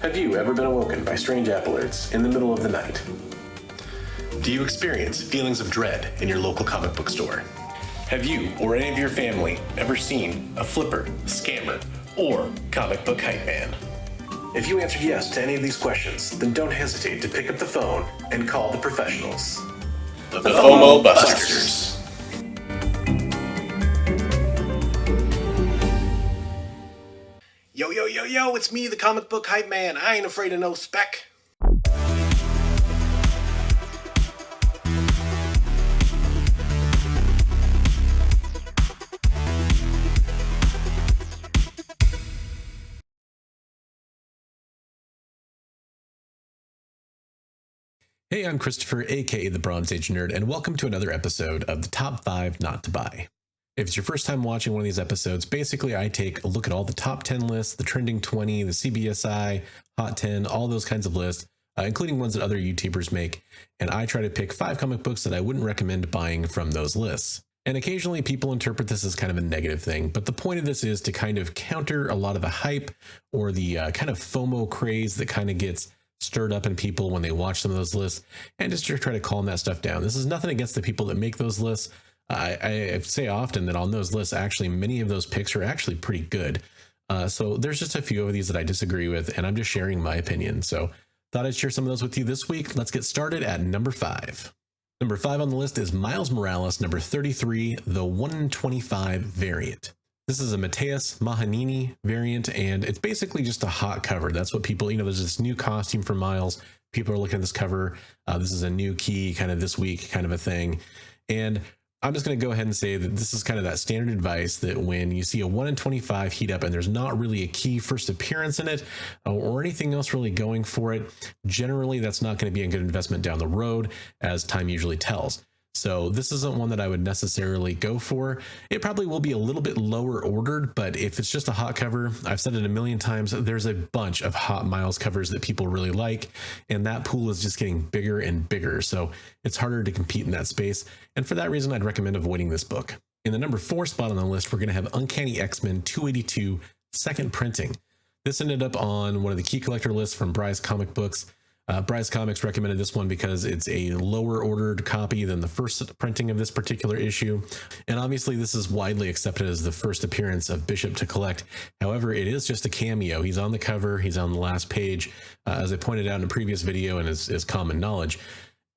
Have you ever been awoken by strange app alerts in the middle of the night? Do you experience feelings of dread in your local comic book store? Have you or any of your family ever seen a flipper, scammer, or comic book hype man? If you answered yes to any of these questions, then don't hesitate to pick up the phone and call the professionals. The Fomobusters. Yo, it's me, the comic book hype man. I ain't afraid of no SPEC. Hey, I'm Christopher, aka the Bronze Age Nerd, and welcome to another episode of the Top 5 Not to Buy. If it's your first time watching one of these episodes, basically I take a look at all the top 10 lists, the trending 20, the CBSI, Hot 10, all those kinds of lists, including ones that other YouTubers make, and I try to pick 5 comic books that I wouldn't recommend buying from those lists. And occasionally people interpret this as kind of a negative thing, but the point of this is to kind of counter a lot of the hype or the kind of FOMO craze that kind of gets stirred up in people when they watch some of those lists, and just to try to calm that stuff down. This is nothing against the people that make those lists. I say often that on those lists, actually, many of those picks are actually pretty good. So there's just a few of these that I disagree with, and I'm just sharing my opinion. So thought I'd share some of those with you this week. Let's get started at number 5. Number 5 on the list is Miles Morales, number 33, the 1 in 25 variant. This is a Mateus Mahanini variant, and it's basically just a hot cover. That's what people, there's this new costume for Miles. People are looking at this cover. This is a new key kind of this week kind of a thing. And I'm just going to go ahead and say that this is kind of that standard advice that when you see a 1 in 25 heat up and there's not really a key first appearance in it or anything else really going for it, generally that's not going to be a good investment down the road, as time usually tells. So this isn't one that I would necessarily go for. It probably will be a little bit lower ordered, but if it's just a hot cover, I've said it a million times, there's a bunch of hot Miles covers that people really like, and that pool is just getting bigger and bigger. So it's harder to compete in that space. And for that reason, I'd recommend avoiding this book. In the number 4 spot on the list, we're going to have Uncanny X-Men 282 second printing. This ended up on one of the key collector lists from Bry's Comic Books. Bryce Comics recommended this one because it's a lower ordered copy than the first printing of this particular issue. And obviously this is widely accepted as the first appearance of Bishop to collect. However, it is just a cameo. He's on the cover. He's on the last page. As I pointed out in a previous video and is common knowledge,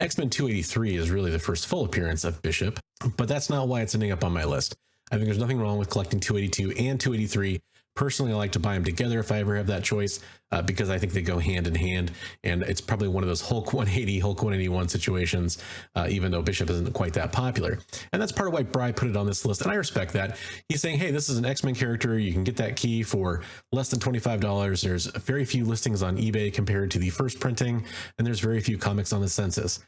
X-Men 283 is really the first full appearance of Bishop, but that's not why it's ending up on my list. I think there's nothing wrong with collecting 282 and 283. Personally, I like to buy them together if I ever have that choice because I think they go hand in hand, and it's probably one of those Hulk 180, Hulk 181 situations, even though Bishop isn't quite that popular. And that's part of why Bry put it on this list, and I respect that. He's saying, hey, this is an X-Men character. You can get that key for less than $25. There's very few listings on eBay compared to the first printing, and there's very few comics on the census.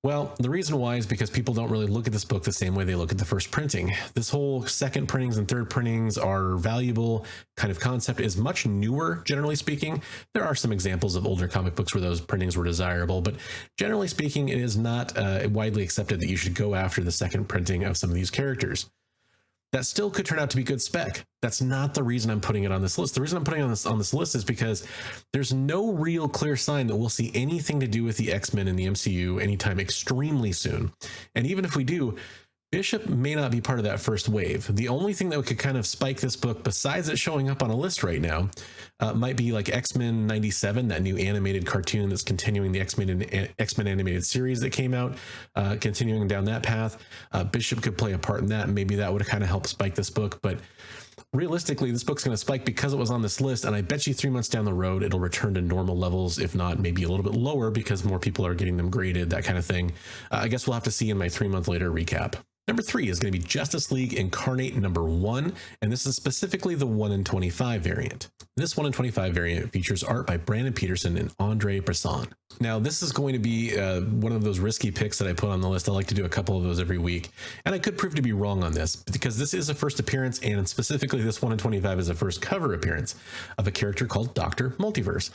Well, the reason why is because people don't really look at this book the same way they look at the first printing. This whole second printings and third printings are valuable kind of concept is much newer, generally speaking. There are some examples of older comic books where those printings were desirable, but generally speaking, it is not widely accepted that you should go after the second printing of some of these characters. That still could turn out to be good spec. That's not the reason I'm putting it on this list. The reason I'm putting it on this list is because there's no real clear sign that we'll see anything to do with the X-Men in the MCU anytime extremely soon. And even if we do, Bishop may not be part of that first wave. The only thing that could kind of spike this book, besides it showing up on a list right now, might be like X-Men 97, that new animated cartoon that's continuing the X-Men animated series that came out, continuing down that path. Bishop could play a part in that, and maybe that would kind of help spike this book. But realistically, this book's going to spike because it was on this list, and I bet you 3 months down the road, it'll return to normal levels, if not maybe a little bit lower because more people are getting them graded, that kind of thing. I guess we'll have to see in my 3 month later recap. Number 3 is going to be Justice League Incarnate number 1, and this is specifically the 1 in 25 variant. This 1 in 25 variant features art by Brandon Peterson and Andre Bresson. Now, this is going to be one of those risky picks that I put on the list. I like to do a couple of those every week, and I could prove to be wrong on this because this is a first appearance, and specifically this 1 in 25 is a first cover appearance of a character called Dr. Multiverse.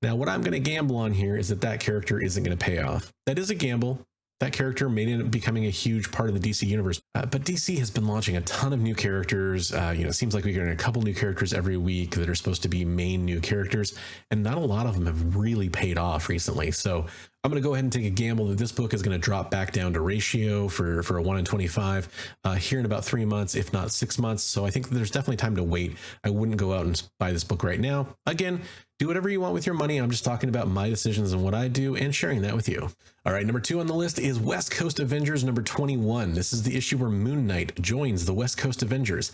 Now, what I'm going to gamble on here is that that character isn't going to pay off. That is a gamble. that character may end up becoming a huge part of the DC universe. But DC has been launching a ton of new characters. It seems like we're getting a couple new characters every week that are supposed to be main new characters, and not a lot of them have really paid off recently. So I'm going to go ahead and take a gamble that this book is going to drop back down to ratio for a 1 in 25 here in about 3 months, if not 6 months. So I think there's definitely time to wait. I wouldn't go out and buy this book right now. Again, do whatever you want with your money. I'm just talking about my decisions and what I do and sharing that with you. All right, number 2 on the list is West Coast Avengers number 21. This is the issue where Moon Knight joins the West Coast Avengers.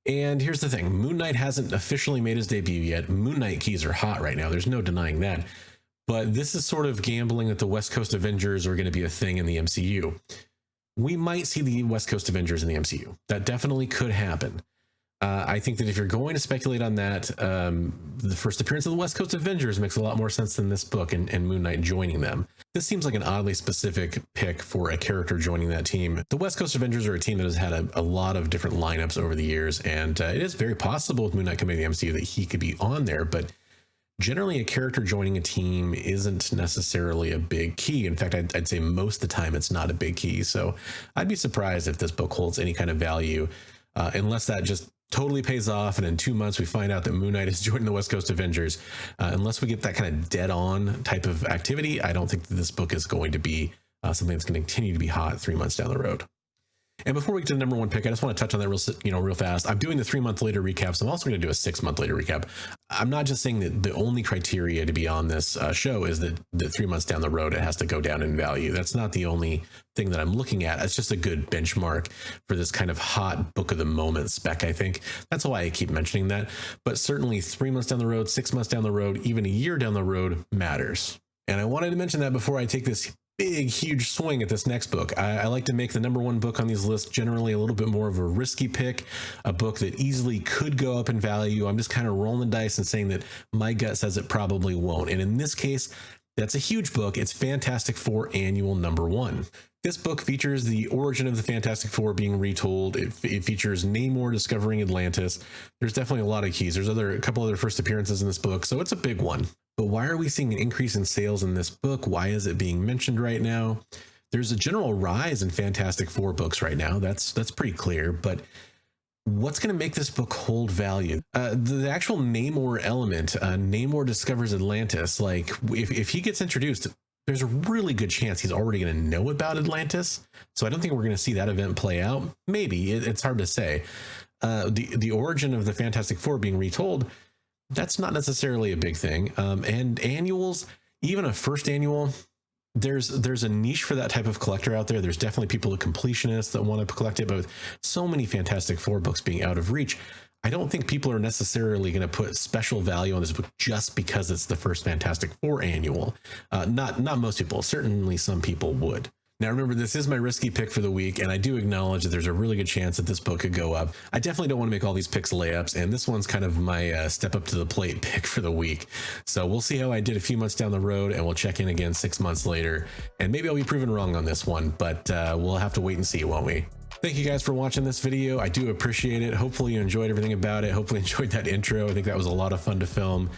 And here's the thing, Moon Knight hasn't officially made his debut yet. Moon Knight keys are hot right now. There's no denying that. But this is sort of gambling that the West Coast Avengers are going to be a thing in the MCU. We might see the West Coast Avengers in the MCU. That definitely could happen. I think that if you're going to speculate on that, the first appearance of the West Coast Avengers makes a lot more sense than this book and Moon Knight joining them. This seems like an oddly specific pick for a character joining that team. The West Coast Avengers are a team that has had a lot of different lineups over the years, and it is very possible with Moon Knight coming to the MCU that he could be on there, but generally a character joining a team isn't necessarily a big key. In fact, I'd say most of the time it's not a big key. So I'd be surprised if this book holds any kind of value, unless that just totally pays off and in 2 months we find out that Moon Knight is joining the West Coast Avengers. Unless we get that kind of dead on type of activity, I don't think that this book is going to be something that's going to continue to be hot 3 months down the road. And before we get to the number 1 pick, I just want to touch on that real fast. I'm doing the 3 month later recap, so I'm also going to do a 6 month later recap. I'm not just saying that the only criteria to be on this show is that 3 months down the road it has to go down in value. That's not the only thing that I'm looking at. It's just a good benchmark for this kind of hot book of the moment spec, I think. That's why I keep mentioning that. But certainly 3 months down the road, 6 months down the road, even a year down the road matters. And I wanted to mention that before I take this big, huge swing at this next book. I like to make the number 1 book on these lists generally a little bit more of a risky pick, a book that easily could go up in value. I'm just kind of rolling the dice and saying that my gut says it probably won't. And in this case, that's a huge book. It's Fantastic Four Annual number 1. This book features the origin of the Fantastic Four being retold. It features Namor discovering Atlantis. There's definitely a lot of keys. There's a couple other first appearances in this book, so it's a big one. But why are we seeing an increase in sales in this book? Why is it being mentioned right now? There's a general rise in Fantastic Four books right now. That's pretty clear. But what's going to make this book hold value? The actual Namor element. Namor discovers Atlantis. Like if he gets introduced, there's a really good chance he's already going to know about Atlantis. So I don't think we're going to see that event play out. Maybe it's hard to say. The origin of the Fantastic Four being retold, that's not necessarily a big thing. And annuals, even a first annual, there's a niche for that type of collector out there. There's definitely people, completionists that want to collect it, but with so many Fantastic Four books being out of reach, I don't think people are necessarily going to put special value on this book just because it's the first Fantastic Four annual. Not most people. Certainly some people would. Now, remember, this is my risky pick for the week, and I do acknowledge that there's a really good chance that this book could go up. I definitely don't want to make all these picks layups, and this one's kind of my step up to the plate pick for the week. So we'll see how I did a few months down the road, and we'll check in again 6 months later, and maybe I'll be proven wrong on this one, but we'll have to wait and see, won't we? Thank you guys for watching this video. I do appreciate it. Hopefully you enjoyed everything about it. Hopefully you enjoyed that intro. I think that was a lot of fun to film.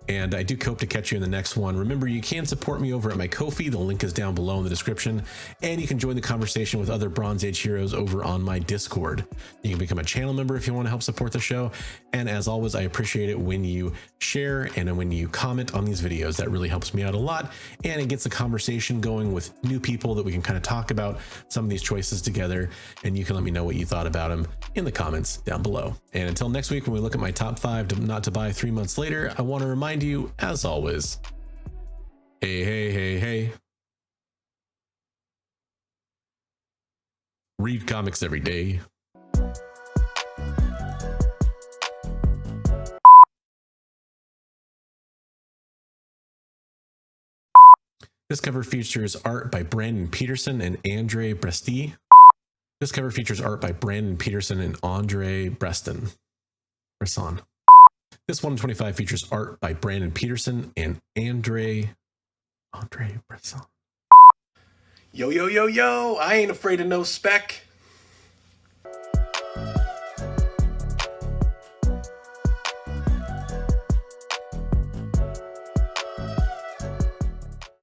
And I do hope to catch you in the next one. Remember, you can support me over at my Ko-fi. The link is down below in the description. And you can join the conversation with other Bronze Age heroes over on my Discord. You can become a channel member if you want to help support the show. And as always, I appreciate it when you share and when you comment on these videos. That really helps me out a lot. And it gets a conversation going with new people that we can kind of talk about some of these choices together. And you can let me know what you thought about them in the comments down below. And until next week, when we look at my top 5 not to buy 3 months later, I want to remind you, as always, hey, read comics every day. This cover features art by Brandon Peterson and Andre Bresti. This cover features art by Brandon Peterson and Andre Bresson. This 125 features art by Brandon Peterson and Andre Bresson. Yo, I ain't afraid of no spec.